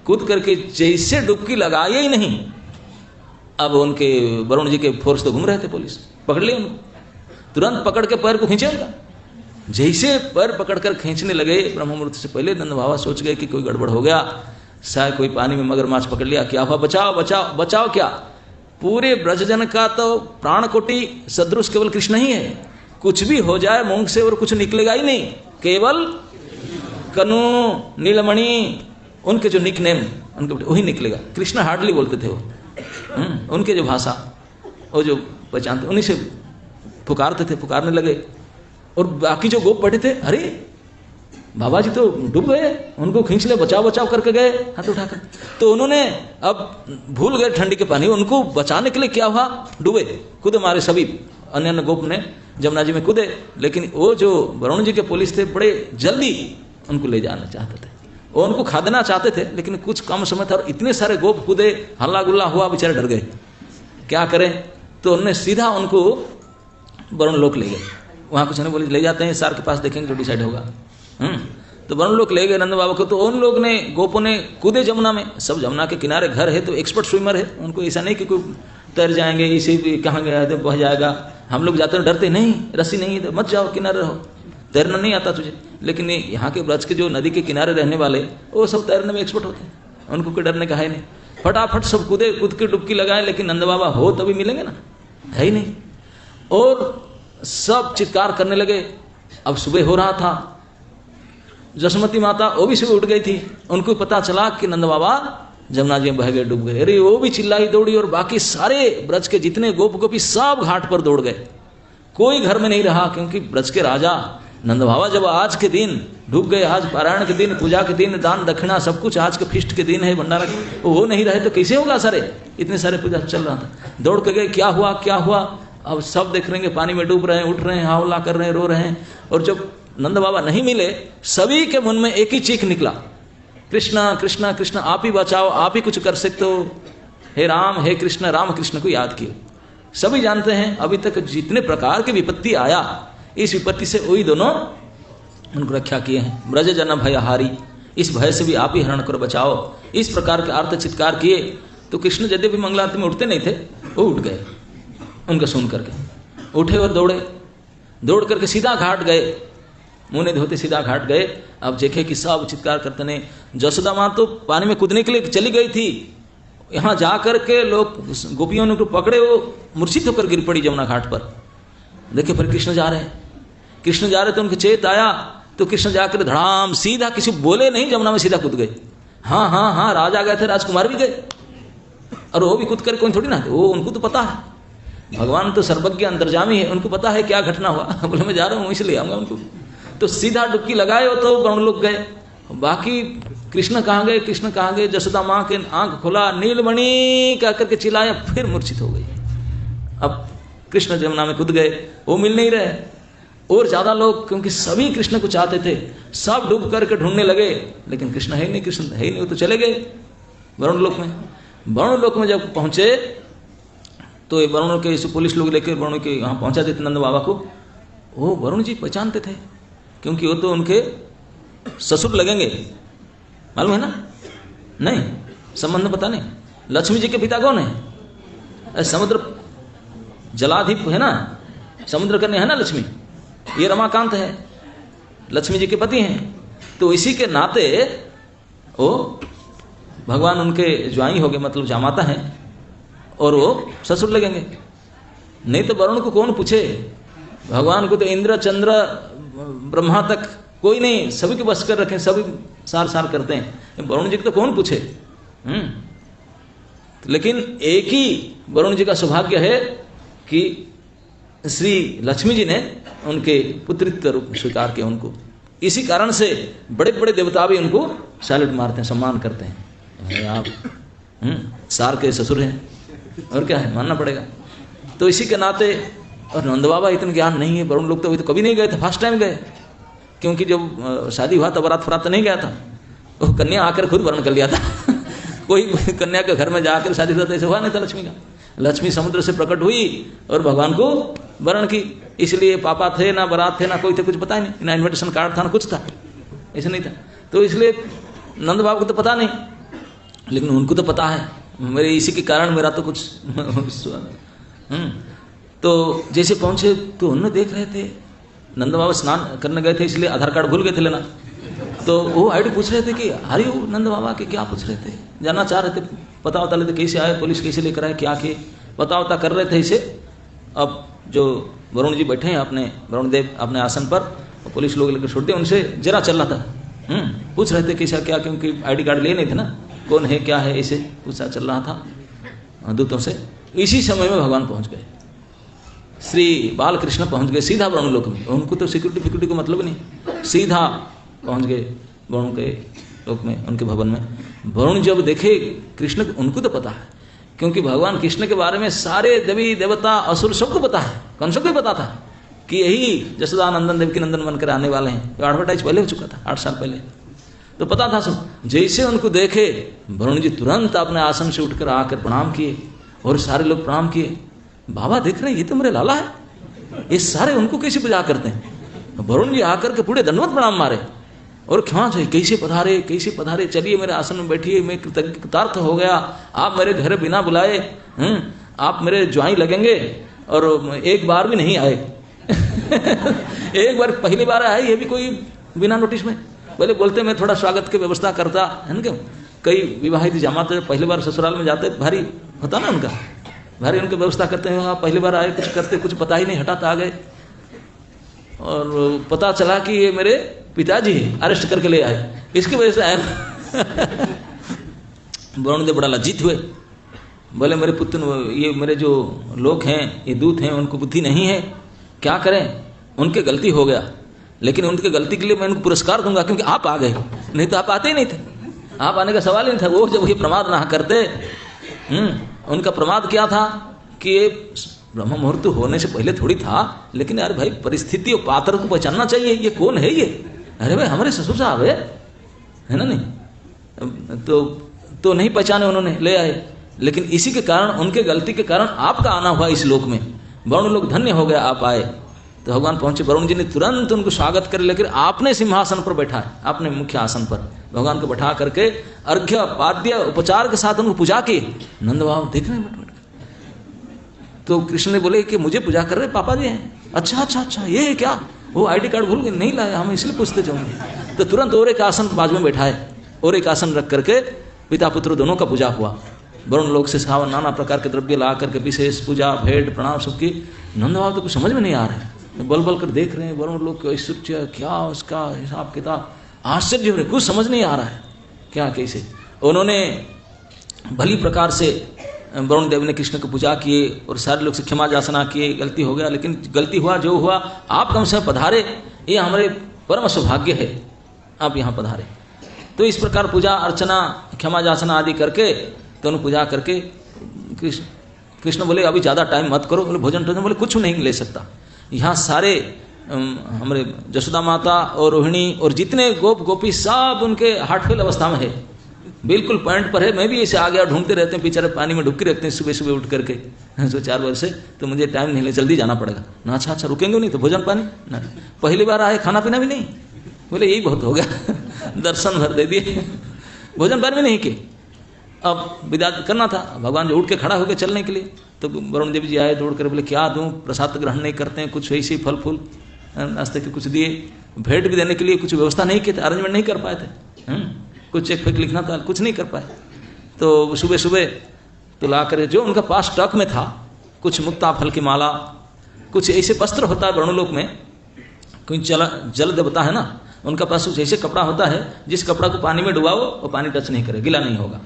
Speaker 1: कूद करके जैसे डुबकी लगाई ही नहीं, अब उनके वरुण जी के फोर्स तो घूम रहे थे, पुलिस पकड़ लिए उनको, तुरंत पकड़ के पैर को खींचे उनका। जैसे पैर पकड़कर खींचने लगे, ब्रह्म मुहूर्त से पहले नंद बाबा सोच गए कि कोई गड़बड़ हो गया, शायद कोई पानी में मगरमच्छ पकड़ लिया, क्या हुआ, बचाओ बचाओ बचाओ। क्या पूरे ब्रजजन का तो प्राण कोटि सदृश केवल कृष्ण ही है, कुछ भी हो जाए मुंह से और कुछ निकलेगा ही नहीं, केवल कनु नीलमणि उनके जो निक नेम उनके वही निकलेगा। कृष्ण हार्डली बोलते थे वो, उनके जो भाषा वो जो पहचानते उन्हीं से पुकारते थे, पुकारने लगे। और बाकी जो गोप बैठे थे, अरे बाबा जी तो डूब गए, उनको खींच ले, बचाओ बचाओ करके गए हाथ उठाकर। तो उन्होंने अब भूल गए ठंडी के पानी, उनको बचाने के लिए क्या हुआ, डूबे, कूदे मारे सभी अन्य अन्य गोप ने जमुना जी में कूदे। लेकिन वो जो वरुण जी के पुलिस थे बड़े जल्दी उनको ले जाना चाहते थे, वो उनको खा देना चाहते थे, लेकिन कुछ कम समय था और इतने सारे गोप कूदे, हल्ला गुल्ला हुआ, बेचारे डर गए, क्या करें। तो उन्होंने सीधा उनको वरुण लोक ले गए। वहाँ कुछ नहीं बोले, ले जाते हैं सार के पास, देखेंगे जो डिसाइड होगा। तो वरुण लोग ले गए नंद बाबा को। तो उन लोग ने, गोपों ने कूदे जमुना में, सब जमुना के किनारे घर है तो एक्सपर्ट स्विमर है, उनको ऐसा नहीं कि कोई तैर जाएंगे, इसे भी कहाँ गया तो बह जाएगा। हम लोग जाते हैं डरते, नहीं रस्सी नहीं है तो मत जाओ, किनारे रहो, तैरना नहीं आता तुझे। लेकिन यहाँ के ब्रज के जो नदी के किनारे रहने वाले, वो सब तैरने में एक्सपर्ट होते हैं, उनको कोई डरने का है नहीं। फटाफट सब कूदे, कूद के डुबकी लगाए, लेकिन नंद बाबा हो तभी मिलेंगे ना, है ही नहीं। और सब चित्कार करने लगे। अब सुबह हो रहा था, जसमती माता वो भी सुबह उठ गई थी, उनको पता चला कि नंद बाबा जमुना जी में बह गए, डूब गए। अरे वो भी चिल्लाई दौड़ी, और बाकी सारे ब्रज के जितने गोप गोपी सब घाट पर दौड़ गए, कोई घर में नहीं रहा, क्योंकि ब्रज के राजा नंद बाबा जब आज के दिन डूब गए, आज पारायण के दिन, पूजा के दिन, दान दक्षिणा सब कुछ, आज के फिष्ट के दिन है, भंडारा, वो नहीं रहे तो कैसे होगा। सारे इतने सारे पूजा चल रहा था, दौड़ के गए, क्या हुआ क्या हुआ। अब सब देख रहे हैं, पानी में डूब रहे हैं, उठ रहे हैं, हावला कर रहे हैं, रो रहे हैं। और जब नंद बाबा नहीं मिले, सभी के मन में एक ही चीख निकला, कृष्णा कृष्णा कृष्णा, आप ही बचाओ, आप ही कुछ कर सकते हो, हे राम हे कृष्ण, राम कृष्ण को याद किए। सभी जानते हैं अभी तक जितने प्रकार की विपत्ति आया, इस विपत्ति से वही दोनों उनको रक्षा किए हैं। ब्रज जन भयहारी, इस भय से भी आप ही हरण कर बचाओ, इस प्रकार के आर्त चित्कार किए। तो कृष्ण यद्यपि मंगलारती में उठते नहीं थे, वो उठ गए, उनका सुन करके उठे और दौड़े, दौड़ करके सीधा घाट गए, मुँह नहीं धोते सीधा घाट गए। अब देखे कि सब चित्कार करते नहीं, जसोदा माँ तो पानी में कूदने के लिए चली गई थी, यहाँ जा करके लोग गोपियों ने उनको पकड़े, वो मूर्छित होकर गिर पड़ी जमुना घाट पर। देखे फिर कृष्ण जा रहे हैं, कृष्ण जा रहे तो उनके चेत आया, तो कृष्ण जाकर धड़ाम सीधा, किसी बोले नहीं, जमुना में सीधा कूद गए। हाँ हाँ हाँ, राजा गए थे, राजकुमार भी गए, और वो भी कूद कर कोई थोड़ी ना, वो उनको तो पता है, भगवान तो सर्वज्ञ अंतर्जामी है, उनको पता है क्या घटना हुआ। बोले मैं जा रहा हूँ, इसलिए आऊँगा उनको। तो सीधा डुबकी लगाए हो तो वरुण लोग गए। बाकी कृष्ण कहाँ गए, कृष्ण कहाँ गए, जसोदा माँ के आंख खोला, नीलमणि कह करके चिल्लाया, फिर मूर्छित हो गई। अब कृष्ण जमुना में कूद गए, वो मिल नहीं रहे। और ज्यादा लोग, क्योंकि सभी कृष्ण को चाहते थे, सब डूब करके ढूंढने लगे, लेकिन कृष्ण है नहीं, कृष्ण है ही नहीं, वो तो चले गए वरुण लोक में। वरुण लोक में जब पहुंचे तो ये वरुण के पुलिस लोग लेकर वरुण के यहाँ पहुंचा देते नंद बाबा को। वो वरुण जी पहचानते थे, क्योंकि वो तो उनके ससुर लगेंगे, मालूम है ना? नहीं, संबंध पता नहीं। लक्ष्मी जी के पिता कौन है? समुद्र जलाधिप है ना, समुद्र कन्या है ना लक्ष्मी, ये रमाकांत है, लक्ष्मी जी के पति हैं। तो इसी के नाते वो भगवान उनके ज्वाई हो गए, मतलब जामाता है, और वो ससुर लगेंगे। नहीं तो वरुण को कौन पूछे? भगवान को तो इंद्र चंद्र ब्रह्मा तक कोई नहीं, सभी के बस कर रखे, सभी सार सार करते हैं, वरुण जी को तो कौन पूछे? लेकिन एक ही वरुण जी का सौभाग्य है कि श्री लक्ष्मी जी ने उनके पुत्रित्व रूप में स्वीकार किया उनको। इसी कारण से बड़े बड़े देवता भी उनको सैल्यूट मारते हैं, सम्मान करते हैं। आप सार के ससुर हैं, और क्या है, मानना पड़ेगा। तो इसी के नाते, और नंद बाबा इतना ज्ञान नहीं है, वरुण लोग तो कभी नहीं गए थे, फर्स्ट टाइम गए, क्योंकि जब शादी हुआ तब बारात फरात नहीं गया था, वो कन्या आकर खुद वर्ण कर लिया था। कोई कन्या के घर में जाकर शादी हुआ ऐसे हुआ नहीं था लक्ष्मी का। लक्ष्मी समुद्र से प्रकट हुई और भगवान को वर्ण की, इसलिए पापा थे ना, बारात थे ना, कोई थे, कुछ पता ही नहीं, ना इन्विटेशन कार्ड था ना कुछ था, ऐसा नहीं था। तो इसलिए नंद बाबा को तो पता नहीं, लेकिन उनको तो पता है, मेरे इसी के कारण मेरा तो कुछ तो जैसे पहुंचे तो उन्होंने देख रहे थे, नंद बाबा स्नान करने गए थे, इसलिए आधार कार्ड भूल गए थे लेना। तो वो आईडी पूछ रहे थे कि हरि नंद बाबा के, क्या पूछ रहे थे, जानना चाह रहे थे, पता होता लेते कैसे आए, पुलिस कैसे लेकर आए, क्या किए, पता होता कर रहे थे इसे। अब जो वरुण जी बैठे हैं अपने, वरुण देव अपने आसन पर, पुलिस लोग लेकर छोड़ते, उनसे जरा चल रहा था, पूछ रहे थे कैसा क्या, क्योंकि आईडी कार्ड लिए नहीं थे ना, कौन है क्या है, इसे पूछा चल रहा था दूतों से। इसी समय में भगवान पहुंच गए, श्री बाल कृष्ण पहुंच गए सीधा वरुण लोक में। उनको तो सिक्योरिटी को मतलब नहीं, सीधा पहुंच गए वरुण के लोक में, उनके भवन में। वरुण जब देखे कृष्ण, उनको तो पता है, क्योंकि भगवान कृष्ण के बारे में सारे देवी देवता असुर सबको पता है, कंसों को भी पता था कि यही जसोदानंदन देव के नंदन बनकर आने वाले हैं। तो एडवर्टाइज पहले हो चुका था, 8 साल पहले, तो पता था सब। जैसे उनको देखे वरुण जी तुरंत अपने आसन से उठकर आकर प्रणाम किए, और सारे लोग प्रणाम किए। बाबा देख रहे हैं ये तो मेरे लाला है, ये सारे उनको कैसे पूजा करते हैं। वरुण जी आकर के पूरे दंडवत प्रणाम मारे और क्षमा चाहिए, कैसे पधारे, कैसे पधारे, चलिए मेरे आसन में बैठिए, मैं कृतार्थ हो गया, आप मेरे घर बिना बुलाए, आप मेरे ज्वाई लगेंगे, और एक बार भी नहीं आए। एक बार पहली बार आए, ये भी कोई बिना नोटिस में। पहले बोलते मैं थोड़ा स्वागत की व्यवस्था करता है ना, क्यों कई विवाहित जमाते पहली बार ससुराल में जाते, भारी होता ना उनका, भारी उनकी व्यवस्था करते हैं। वहाँ पहली बार आए, कुछ करते, कुछ पता ही नहीं, हटाता आ गए, और पता चला कि ये मेरे पिताजी अरेस्ट करके ले आए, इसकी वजह से आए। वरुण देव बड़ा लज्जित हुए, बोले मेरे पुत्र, ये मेरे जो लोग हैं, ये दूत हैं, उनको बुद्धि नहीं है, क्या करें, उनके गलती हो गया, लेकिन उनके गलती के लिए मैं उनको पुरस्कार दूंगा, क्योंकि आप आ गए, नहीं तो आप आते ही नहीं थे, आप आने का सवाल ही नहीं था। वो जब ये प्रमाद ना करते, उनका प्रमाद क्या था कि ये ब्रह्म मुहूर्त होने से पहले थोड़ी था, लेकिन यार भाई परिस्थिति और पात्र को पहचानना चाहिए, ये कौन है ये, अरे भाई हमारे ससुर साहब है ना, नहीं तो नहीं पहचाने उन्होंने, ले आए। लेकिन इसी के कारण, उनके गलती के कारण आपका आना हुआ इस लोक में, वरुण लोग धन्य हो गया, आप आए। तो भगवान पहुंचे, वरुण जी ने तुरंत उनको स्वागत कर, लेकर आपने सिंहासन पर बैठा है, आपने मुख्य आसन पर भगवान को बैठा करके अर्घ्य पाद्य उपचार के साथ उनको पूजा की। नंद बाबा देख रहे हैं, तो कृष्ण ने बोले कि मुझे पूजा कर रहे पापा जी हैं, अच्छा ये है क्या, वो आईडी कार्ड भूल गए, नहीं लाया, हम इसलिए पूछते जाऊंगे। तो तुरंत और एक आसन बाजू में बैठाए, और एक आसन रख करके पिता पुत्र दोनों का पूजा हुआ। वरुण लोक से सावन नाना प्रकार के द्रव्य ला करके विशेष पूजा भेंट प्रणाम सबकी। नंद बाबा तो कुछ समझ में नहीं आ रहा है, बल बल कर देख रहे हैं वरुण लोक के ऐश्वर्य, क्या उसका हिसाब किताब, आश्चर्य हो रहे, कुछ समझ नहीं आ रहा है क्या कैसे। उन्होंने भली प्रकार से वरुण देव ने कृष्ण की पूजा किए, और सारे लोग से क्षमा याचना किए, गलती हो गया, लेकिन गलती हुआ जो हुआ, आप कम से पधारे, ये हमारे परम सौभाग्य है, आप यहाँ पधारे। तो इस प्रकार पूजा अर्चना क्षमा याचना आदि करके, तो उन्होंने पूजा करके कृष्ण बोले अभी ज़्यादा टाइम मत करो, बोले भोजन टोजन, बोले कुछ नहीं ले सकता, यहाँ सारे हमारे जशोदा माता और रोहिणी और जितने गोप गोपी सब उनके हार्टफेल अवस्था में है, बिल्कुल पॉइंट पर है। मैं भी ऐसे आ गया, ढूंढते रहते हैं, बेचारे पानी में डुबके रहते हैं सुबह सुबह उठ करके। 4 बजे से तो मुझे टाइम नहीं, जल्दी जाना पड़ेगा ना। अच्छा रुकेंगे नहीं तो भोजन पानी ना, पहली बार आए खाना पीना भी नहीं, बोले यही बहुत हो गया दर्शन भर दे दिए, भोजन पानी भी नहीं किए। अब विदा करना था, भगवान जो उठ के खड़ा होकर चलने के लिए, तो वरुण देव जी आए दौड़ कर, बोले क्या दूँ, प्रसाद ग्रहण नहीं करते हैं, कुछ ऐसे फल फूल नाश्ते के कुछ दिए, भेंट भी देने के लिए कुछ व्यवस्था नहीं की थे, अरेंजमेंट नहीं कर पाए थे, कुछ चेक फेक लिखना था, कुछ नहीं कर पाए। तो सुबह सुबह तो ला कर जो उनका पास स्टॉक में था, कुछ मुक्ता फल की माला, कुछ ऐसे वस्त्र होता है ब्रह्मलोक में, कोई जल देवता है ना, उनका पास कुछ ऐसे कपड़ा होता है जिस कपड़ा को पानी में डुबाओ और पानी टच नहीं करे, गीला नहीं होगा,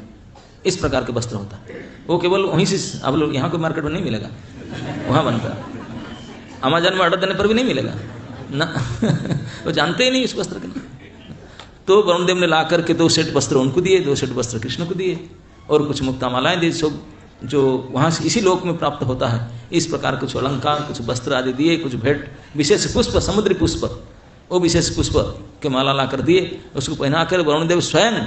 Speaker 1: इस प्रकार के वस्त्र होता है। वो केवल वहीं से, अब लोग यहाँ को मार्केट में नहीं मिलेगा, वहाँ बनता है, अमेज़न में ऑर्डर देने पर भी नहीं मिलेगा ना वो जानते ही नहीं इस वस्त्र के। तो वरुण देव ने ला करके 2 सेट वस्त्र उनको दिए, 2 सेट वस्त्र कृष्ण को दिए, और कुछ मुक्ता मालाएं दी, सब जो वहाँ से इसी लोक में प्राप्त होता है। इस प्रकार कुछ अलंकार, कुछ वस्त्र आदि दिए, कुछ भेंट, विशेष पुष्प, समुद्री पुष्प, वो विशेष पुष्प के माला ला कर दिए। उसको पहना कर वरुण देव स्वयं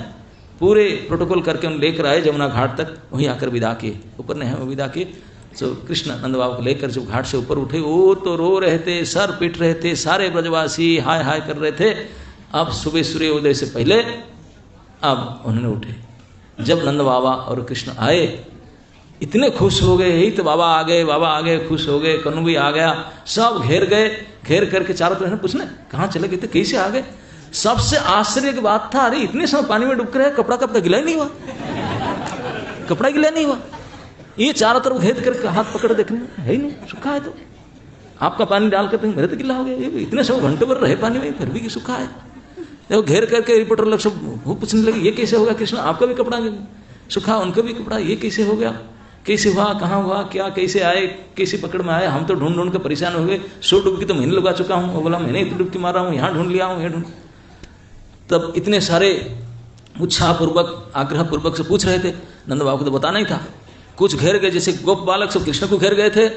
Speaker 1: पूरे प्रोटोकॉल करके उन लेकर आए जमुना घाट तक, वहीं आकर विदा किए, ऊपर नहीं है विदा किए। तो कृष्ण नंद बाबू को लेकर जब घाट से ऊपर उठे, वो तो रो रहे थे, सर पीट रहे थे, सारे ब्रजवासी हाय हाय कर रहे थे। अब सुबह सूर्योदय से पहले अब उन्होंने उठे। जब नंद बाबा और कृष्ण आए, इतने खुश हो गए, यही तो बाबा आ गए, बाबा आ गए, खुश हो गए, कन्नू भी आ गया, सब घेर गए, घेर करके चारों तरफ पूछने कहाँ चले गए थे, कैसे आ गए। सबसे आश्चर्य की बात था, अरे इतने समय पानी में डूब कर कपड़ा कपड़ा गिला ही नहीं हुआ, कपड़ा गिला नहीं हुआ। ये चारों तरफ घेर करके हाथ पकड़ देखने, है ही नहीं, सूखा है। तो आपका पानी डाल कर मेरे तो गिला हो गया, ये इतने सब घंटे भर रहे पानी में, फिर भी सूखा है। जब घेर करके रिपोर्टर लोग सब वो पूछने लगे, ये कैसे होगा कृष्ण, आपका भी कपड़ा सूखा, उनका भी कपड़ा, ये कैसे हो गया, कैसे हुआ, कहाँ हुआ, क्या, कैसे आए, कैसे पकड़ में आए, हम तो ढूंढ ढूंढ कर परेशान हो गए। 100 डुबकी तो मैंने लगा चुका हूँ, वो बोला मैंने इतनी डुबकी मारा हूँ, यहाँ ढूंढ लिया हूँ, यहाँ ढूंढ। तब इतने सारे उत्साहपूर्वक आग्रहपूर्वक से पूछ रहे थे, नंद बाबू को तो बताना ही था। कुछ घेर गए, जैसे गोप बालक सब कृष्ण को घेर गए थे,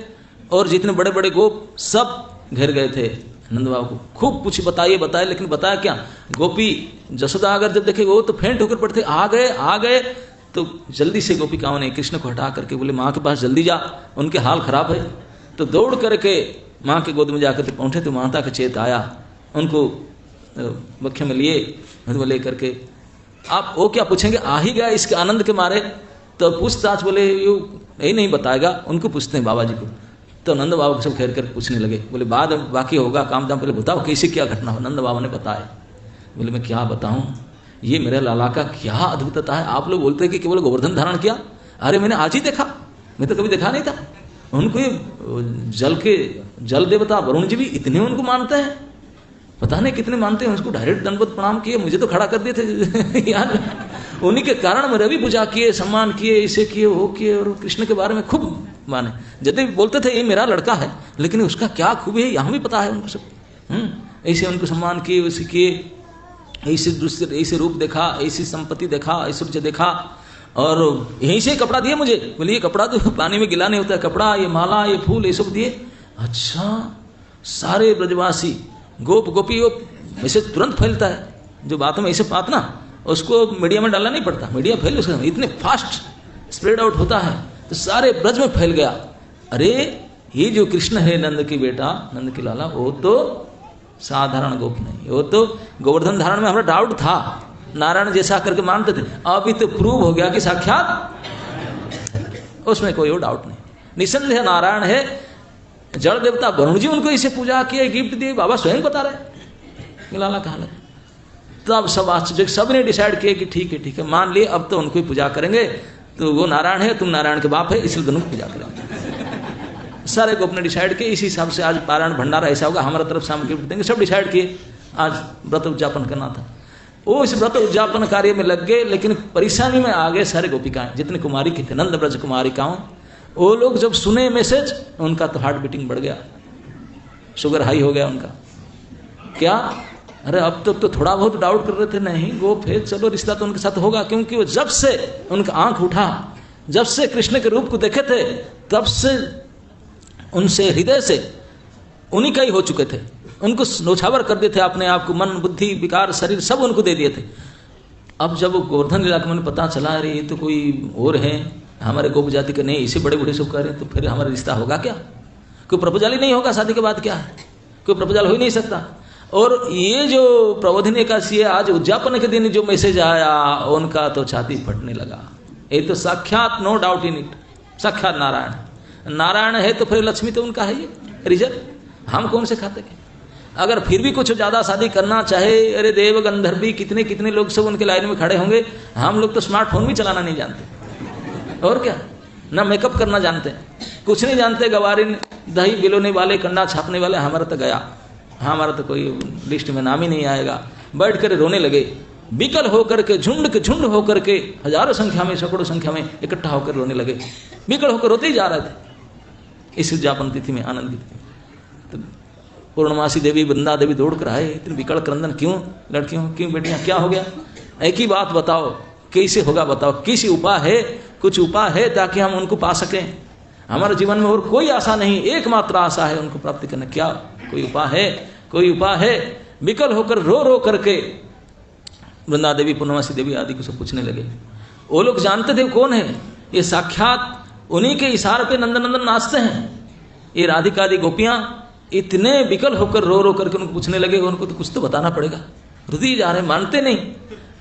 Speaker 1: और जितने बड़े बड़े गोप सब घेर गए थे नंद बाबू को। खूब पूछ बताए, लेकिन बताया क्या। गोपी जसोदा अगर जब देखे वो तो फेंट होकर पड़ते, आ गए। तो जल्दी से गोपिकाओं ने कृष्ण को हटा करके बोले माँ के पास जल्दी जा, उनके हाल खराब है। तो दौड़ करके माँ के गोद में जाकर पहुँचे तो माता का चेत आया, उनको बख्य में लिए, में ले करके आप वो क्या पूछेंगे, आ ही गया इसके आनंद के मारे। तो पूछताछ बोले यही नहीं बताएगा, उनको पूछते हैं बाबा जी को। तो नंद बाबा सब घेर कर पूछने लगे, बोले बाद बाकी होगा काम दाम, पहले बताओ कैसे क्या घटना हो। नंद बाबा ने बताया। बोले मैं क्या बताऊं, ये मेरे लाला का क्या अद्भुतता है। आप लोग बोलते हैं कि केवल गोवर्धन धारण किया, अरे मैंने आज ही देखा, मैं तो कभी देखा नहीं था। उनको ये जल देवता वरुण जी भी इतने उनको मानते हैं, पता नहीं कितने मानते हैं उसको। डायरेक्ट दंडवत प्रणाम किए, मुझे तो खड़ा कर दिए थे यार। उन्हीं के कारण मेरे भी पूजा किए, सम्मान किए, इसे किए, वो किए, और कृष्ण के बारे में खूब माने। जैसे बोलते थे ये मेरा लड़का है, लेकिन उसका क्या खूबी है यहाँ भी पता है उनको सब। ऐसे उनको सम्मान किए, वैसे किए, ऐसे रूप देखा, ऐसी संपत्ति देखा, ऐश्वर्य देखा, और यहीं से कपड़ा दिए मुझे। बोले ये कपड़ा तो पानी में गिला नहीं होता है, कपड़ा, ये माला, ये फूल, ये सब दिए। अच्छा, सारे ब्रजवासी गोप गोपी वैसे तुरंत फैलता है, जो बातों में ऐसे बात ना, उसको मीडिया में डालना नहीं पड़ता, मीडिया फैल उसका इतने फास्ट स्प्रेड आउट होता है, तो सारे ब्रज में फैल गया। अरे ये जो कृष्ण है नंद की बेटा, नंद की लाला, वो तो साधारण गोप नहीं, वो तो गोवर्धन धारण में हमारा डाउट था, नारायण जैसा करके मानते थे, अभी तो प्रूव हो गया कि साक्षात, उसमें कोई और डाउट नहीं, निसंदेह नारायण है। जड़ देवता वरुण जी उनको इसे पूजा किए, गिफ्ट दिए, बाबा स्वयं बता रहे लाला कहा लगे। तब सब आश्चर्य, सब ने डिसाइड किया कि ठीक है मान लिए, अब तो उनको ही पूजा करेंगे, तो वो नारायण है, तुम नारायण के बाप है, इसलिए दोनों को पूजा करेंगे। सारे को अपने डिसाइड किए, इसी हिसाब से आज पारायण भंडारा ऐसा होगा, हमारा तरफ से हम गिफ्ट देंगे, सब डिसाइड किए। आज व्रत उद्यापन करना था, वो इस व्रत उद्यापन कार्य में लग गए, लेकिन परेशानी में आ गए सारे गोपिकाएं, जितने कुमारी की थे, नंद ब्रज कुमारिकाओं। वो लोग जब सुने मैसेज, उनका तो हार्ट बीटिंग बढ़ गया, शुगर हाई हो गया उनका। क्या, अरे अब तक तो थोड़ा बहुत डाउट कर रहे थे, नहीं गोप है, चलो रिश्ता तो उनके साथ होगा, क्योंकि वो जब से उनका आंख उठा, जब से कृष्ण के रूप को देखे थे, तब से उनसे हृदय से उन्हीं का ही हो चुके थे। उनको नौछावर कर दिए थे, अपने आप को, मन बुद्धि विकार शरीर सब उनको दे दिए थे। अब जब गोवर्धन लीला के मन पता चला अरे ये तो कोई और है, हमारे गोप जाति के नहीं, इसे बड़े बूढ़े सब कह रहे हैं, तो फिर हमारा रिश्ता होगा क्या? कोई प्रपोजल ही नहीं होगा शादी के बाद, क्या है, कोई प्रपोजल हो ही नहीं सकता। और ये जो प्रबोधिनी एकादशी है, आज उद्यापन के दिन जो मैसेज आया उनका तो छाती फटने लगा। ये तो साक्षात, नो डाउट इन इट, साक्षात नारायण। नारायण है तो फिर लक्ष्मी तो उनका है, ये रिजल्ट हम कौन से खाते के। अगर फिर भी कुछ ज़्यादा शादी करना चाहे, अरे देव गंधर्वी कितने कितने लोग सब उनके लाइन में खड़े होंगे, हम लोग तो स्मार्टफोन भी चलाना नहीं जानते, और क्या, ना मेकअप करना जानते, कुछ नहीं जानते। गवारिन दही बिलोने वाले, कंडा छापने वाले, हमारा तो गया, हमारा तो कोई लिस्ट में नाम ही नहीं आएगा। बैठ कर रोने लगे, विकल होकर के, झुंड के झुंड होकर के, हजारों संख्या में, सैकड़ों संख्या में इकट्ठा होकर रोने लगे, विकल होकर रोते ही जा रहे थे इस उद्यापन तिथि में, आनंद की तिथि। तो पूर्णमासी देवी, वृंदा देवी दौड़ कर आए, इतने विकल क्रंदन क्यों, लड़कियों क्यों, बेटियां क्या हो गया, एक ही बात बताओ, कैसे होगा बताओ, किसी उपाय है, कुछ उपाय है ताकि हम उनको पा सकें। हमारे जीवन में और कोई आशा नहीं, एकमात्र आशा है उनको प्राप्ति करना, क्या कोई उपाय है, कोई उपाय है। विकल होकर रो रो करके वृंदा देवी, पूर्णमासी देवी आदि को सब पूछने लगे। वो लोग जानते थे कौन है, ये साक्षात उन्हीं के इशारे पे नंदन नंदन नाचते हैं। ये राधिका आदि गोपियां इतने विकल होकर रो रो करके उनको पूछने लगे, उनको तो कुछ तो बताना पड़ेगा, रुदि जा रहे, मानते नहीं।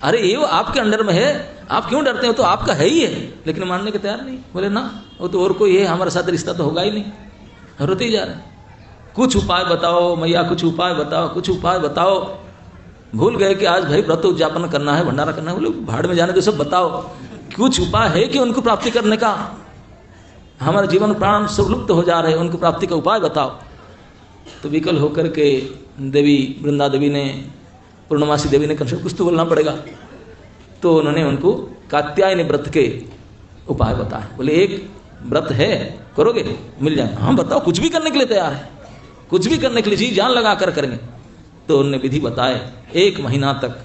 Speaker 1: अरे ये वो आपके अंडर में है, आप क्यों डरते हो, तो आपका है ही है, लेकिन मानने के तैयार नहीं। बोले ना, वो तो और कोई है, हमारे साथ रिश्ता तो होगा ही नहीं, रोते ही जा रहे। कुछ उपाय बताओ मैया, कुछ उपाय बताओ, कुछ उपाय बताओ। भूल गए कि आज भाई व्रत उद्यापन करना है, भंडारा करना है। बोले भाड़ में जाने दो, सब बताओ, कुछ उपाय है कि उनको प्राप्ति करने का। हमारे जीवन प्राण सब लुप्त हो जा रहे हैं, उनको प्राप्ति का उपाय बताओ। तो विकल होकर के देवी, वृंदा देवी ने, पूर्णमासी देवी ने, कम से कम कुछ तो बोलना पड़ेगा। तो उन्होंने उनको कात्यायनी व्रत के उपाय बताए। बोले एक व्रत है, करोगे, मिल जाएगा। हाँ बताओ, कुछ भी करने के लिए तैयार है, कुछ भी करने के लिए, जी जान लगा कर करेंगे। तो उन्होंने विधि बताए, 1 महीना तक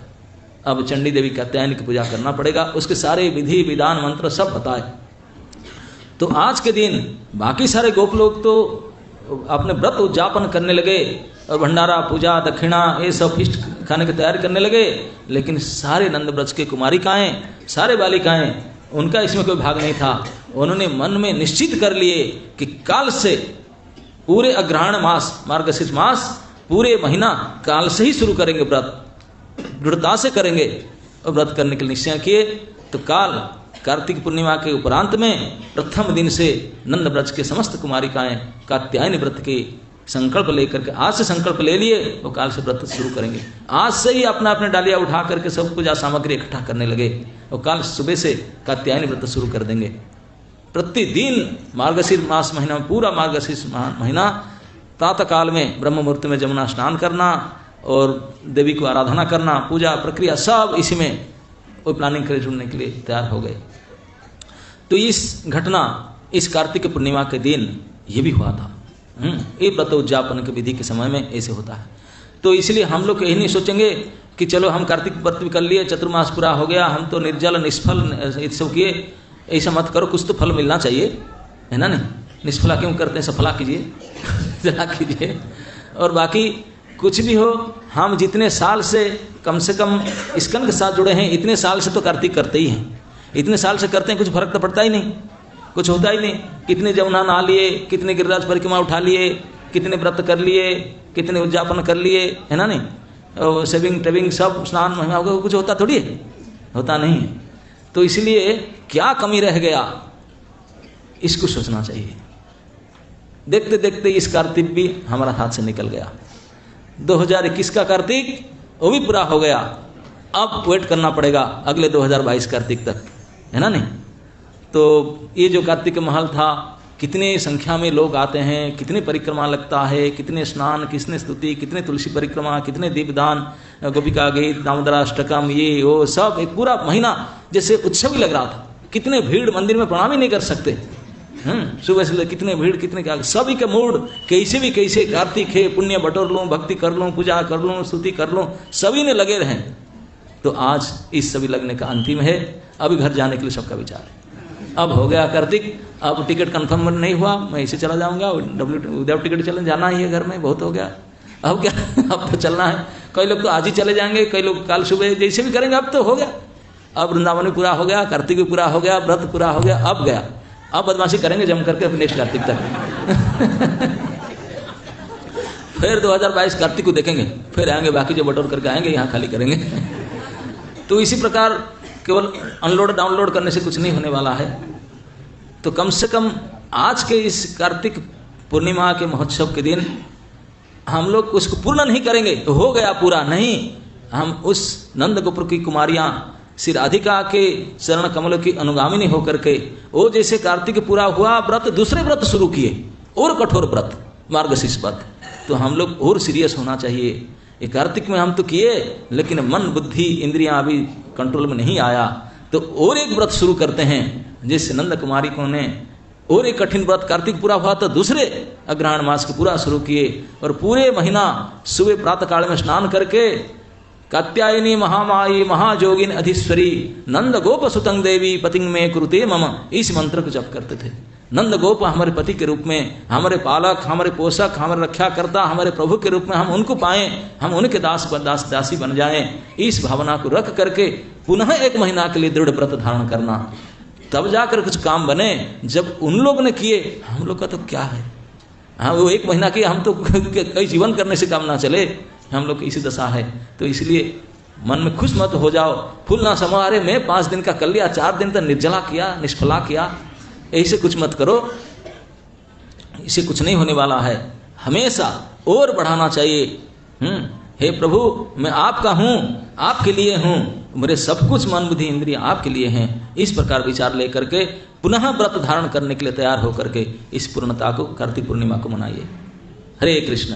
Speaker 1: अब चंडी देवी कात्यायनी की पूजा करना पड़ेगा, उसके सारे विधि विधान मंत्र सब बताए। तो आज के दिन बाकी सारे गोप लोग तो अपने व्रत उद्यापन करने लगे और भंडारा, पूजा, दक्षिणा, ये सब फिस्ट खाने की तैयारी करने लगे। लेकिन सारे नंद ब्रज के कुमारिकाएं, सारे बालिकाएं, उनका इसमें कोई भाग नहीं था। उन्होंने मन में निश्चित कर लिए कि काल से पूरे अग्रहण मास, मार्गशीर्ष मास, पूरे महीना काल से ही शुरू करेंगे व्रत, दृढ़ता से करेंगे। और व्रत करने के लिए निश्चय किए। तो काल कार्तिक पूर्णिमा के उपरांत में प्रथम दिन से नंद ब्रज के समस्त कुमारिकाएं कात्यायनी व्रत के संकल्प लेकर के, आज से संकल्प ले लिए, वो काल से व्रत शुरू करेंगे। आज से ही अपना अपने डालिया उठा करके सब पूजा सामग्री इकट्ठा करने लगे और काल सुबह से कात्यायनी व्रत शुरू कर देंगे। प्रतिदिन मार्गशीर्ष मास महीना, पूरा मार्गशीर्ष महीना प्रातः काल में ब्रह्म मुहूर्त में जमुना स्नान करना और देवी को आराधना करना, पूजा प्रक्रिया सब इसी में वो प्लानिंग करे, जुड़ने के लिए तैयार हो गए। तो इस घटना, इस कार्तिक पूर्णिमा के दिन ये भी हुआ था। ये व्रत उद्यापन के विधि के समय में ऐसे होता है। तो इसलिए हम लोग यही नहीं सोचेंगे कि चलो हम कार्तिक व्रत भी कर लिए, चतुर्मास पूरा हो गया, हम तो निर्जल निष्फल ये सब किए। ऐसा मत करो, कुछ तो फल मिलना चाहिए, है ना। नहीं, निष्फला क्यों करते हैं, सफला कीजिए, जला कीजिए। और बाकी कुछ भी हो, हम जितने साल से कम स्कंद के साथ जुड़े हैं, इतने साल से तो कार्तिक करते ही हैं। इतने साल से करते हैं, कुछ फर्क तो पड़ता ही नहीं, कुछ होता ही नहीं। कितने जमुना नहा लिए, कितने गिरिराज परिक्रमा उठा लिए, कितने व्रत कर लिए, कितने उद्यापन कर लिए, है ना। नहीं, सेविंग टेविंग सब स्नान महिमा, कुछ होता थोड़ी है, होता नहीं है। तो इसलिए क्या कमी रह गया, इसको सोचना चाहिए। देखते देखते इस कार्तिक भी हमारा हाथ से निकल गया। 2021 का कार्तिक वो भी पूरा हो गया। अब वेट करना पड़ेगा अगले 2022 कार्तिक तक, है ना। नहीं, तो ये जो कार्तिक महल था, कितने संख्या में लोग आते हैं, कितने परिक्रमा लगता है, कितने स्नान, कितने स्तुति, कितने तुलसी परिक्रमा, कितने दीपदान, गोपिका गीत, दामोदराष्टकम, ये वो सब एक पूरा महीना जैसे उत्सव ही लग रहा था। कितने भीड़, मंदिर में प्रणाम ही नहीं कर सकते। सुबह से कितने भीड़, कितने क्या, सभी का मूड कैसे भी कैसे, कार्तिक है, पुण्य बटोर लूँ, भक्ति कर लूँ, पूजा कर लूँ, स्तुति कर लूँ, सभी ने लगे रहें। तो आज इस सभी लगने का अंतिम है। अभी घर जाने के लिए सबका विचार है। अब हो गया कार्तिक, अब टिकट कंफर्म नहीं हुआ, मैं इसे चला जाऊंगा, विदाउट टिकट चले जाना ही है घर में, बहुत हो गया। अब क्या, अब तो चलना है। कई लोग तो आज ही चले जाएंगे, कई लोग कल सुबह, जैसे भी करेंगे। अब तो हो गया, अब वृंदावन भी पूरा हो गया, कार्तिक भी पूरा हो गया, व्रत पूरा हो गया, अब गया। अब बदमाशी करेंगे जम करके अपने नेक्स्ट कार्तिक तक। फिर 2022 कार्तिक को देखेंगे, फिर आएंगे, बाकी जो बटोर करके आएंगे यहाँ खाली करेंगे। तो इसी प्रकार केवल अनलोड डाउनलोड करने से कुछ नहीं होने वाला है। तो कम से कम आज के इस कार्तिक पूर्णिमा के महोत्सव के दिन हम लोग उसको पूर्ण नहीं करेंगे तो हो गया पूरा नहीं। हम उस नंद गोपुर की कुमारियाँ श्री राधिका के चरण कमलों की अनुगामिनी होकर के वो जैसे कार्तिक पूरा हुआ व्रत, दूसरे व्रत शुरू किए और कठोर व्रत, मार्गशीर्ष व्रत। तो हम लोग और सीरियस होना चाहिए। ये कार्तिक में हम तो किए, लेकिन मन बुद्धि इंद्रियां अभी कंट्रोल में नहीं आया, तो और एक व्रत शुरू करते हैं। जिस नंद कुमारी को ने और एक कठिन व्रत कार्तिक पूरा हुआ तो दूसरे अग्रहण मास को पूरा शुरू किए, और पूरे महीना सुबह प्रातः काल में स्नान करके कात्यायनी महामाई महाजोगिन अधीश्वरी नंद गोप सुतंग देवी पतिंग में कुरुते मम, इस मंत्र को जप करते थे। नंद गोप हमारे पति के रूप में, हमारे पालक, हमारे पोषक, हमारे रक्षाकर्ता, हमारे प्रभु के रूप में हम उनको पाएं, हम उनके दासी बन जाएं। इस भावना को रख करके पुनः एक महीना के लिए दृढ़ व्रत धारण करना, तब जाकर कुछ काम बने। जब उन लोग ने किए, हम लोग का तो क्या है। हाँ, वो एक महीना किए, हम तो कई जीवन करने से काम ना चले, हम लोग की इसी दशा है। तो इसलिए मन में खुश मत हो जाओ, फूल ना समा, अरे मैं 5 दिन का कर लिया, 4 दिन तक निर्जला किया, निष्फला किया, ऐसे कुछ मत करो। इसे कुछ नहीं होने वाला है, हमेशा और बढ़ाना चाहिए। हे प्रभु, मैं आपका हूँ, आपके लिए हूँ, मेरे सब कुछ मन बुद्धि इंद्रिय आपके लिए हैं। इस प्रकार विचार लेकर के पुनः व्रत धारण करने के लिए तैयार होकर के इस पूर्णता को, कार्तिक पूर्णिमा को मनाइए। हरे कृष्ण।